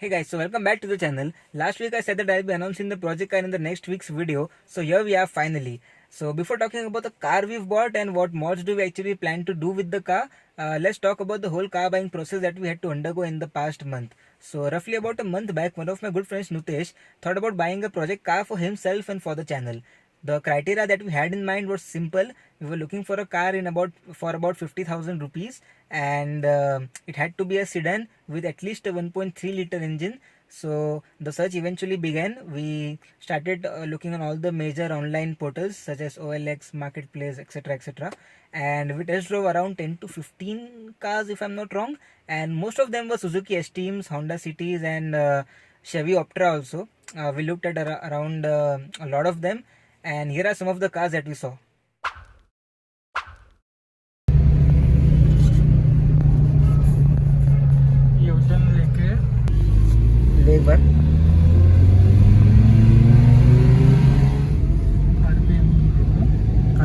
Hey guys, so welcome back to the channel. Last week I said that I'll be announcing the project car in the next week's video. So here we are finally. So before talking about the car we've bought and what mods do we actually plan to do with the car, let's talk about the whole car buying process that we had to undergo in the past month. So roughly about a month back, one of my good friends Nutesh thought about buying a project car for himself and for the channel. The criteria that we had in mind was simple. We were looking for a car for about 50,000 rupees, and it had to be a sedan with at least a 1.3 liter engine. So the search eventually began. We started looking on all the major online portals such as OLX, Marketplace, etc., etc., and we test drove around 10 to 15 cars, if I'm not wrong, and most of them were Suzuki S-Teams, Honda Cities, and Chevy Optra also. We looked at around a lot of them, and here are some of the cars that we saw. एक बार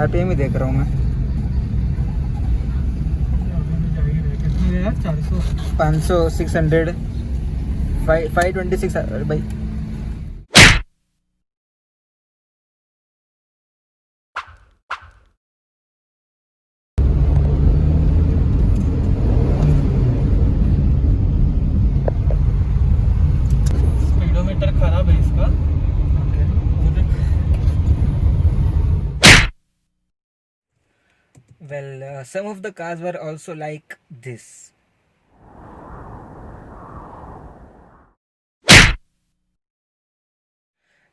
RPM ही देख रहा हूँ मैं। 500 600 526 भाई। खराब है इसका। Well, some of the cars were also like this.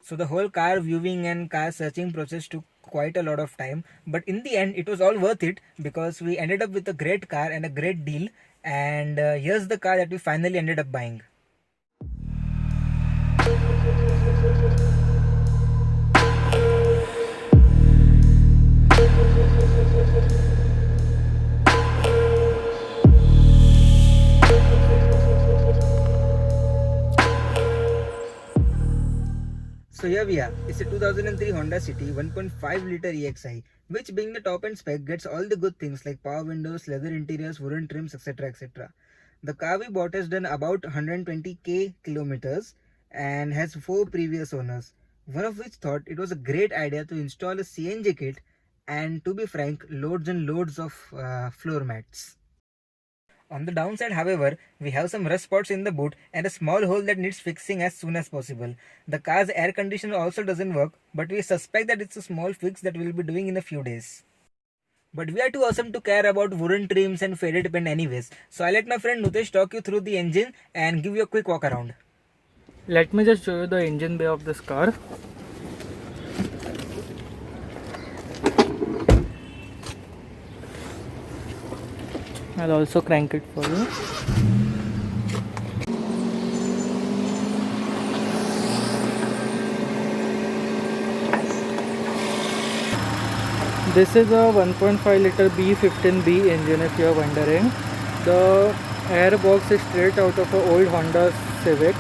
So the whole car viewing and car searching process took quite a lot of time, but in the end it was all worth it because we ended up with a great car and a great deal. And here's the car that we finally ended up buying. So here we are. It's a 2003 Honda City 1.5 liter EXI, which being the top end spec gets all the good things like power windows, leather interiors, wooden trims, etc., etc. The car we bought has done about 120k kilometers and has 4 previous owners, one of which thought it was a great idea to install a CNG kit and, to be frank, loads and loads of floor mats. On the downside, however, we have some rust spots in the boot and a small hole that needs fixing as soon as possible. The car's air conditioner also doesn't work, but we suspect that it's a small fix that we'll be doing in a few days. But we are too awesome to care about wooden trims and faded paint anyways, so I'll let my friend Nutesh talk you through the engine and give you a quick walk around. Let me just show you the engine bay of this car. I'll also crank it for you. This is a 1.5 liter B15B engine, if you are wondering. The air box is straight out of an old Honda Civic.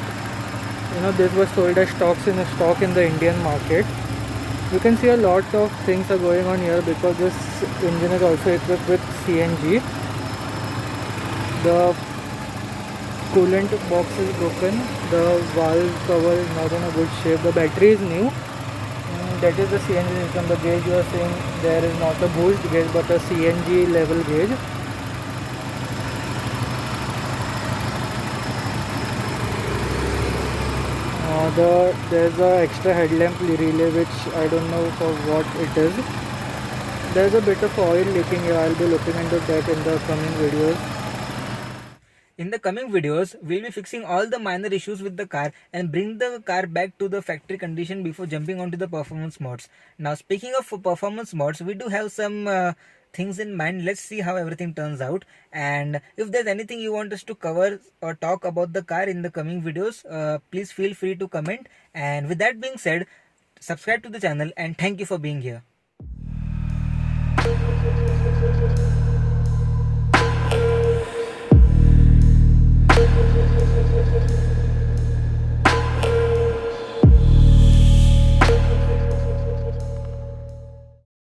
You know, this was sold as stock in the Indian market. You can see a lot of things are going on here because this engine is also equipped with CNG. The coolant box is broken, the valve cover is not in a good shape, the battery is new. That is the CNG system. The gauge you are seeing there is not a boost gauge but a CNG level gauge. There's a extra headlamp relay which I don't know for what it is. There's a bit of oil leaking here. I'll be looking into that in the coming videos. In the coming videos, we'll be fixing all the minor issues with the car and bring the car back to the factory condition before jumping onto the performance mods. Now, speaking of performance mods, we do have some things in mind. Let's see how everything turns out. And if there's anything you want us to cover or talk about the car in the coming videos, please feel free to comment. And with that being said, subscribe to the channel and thank you for being here.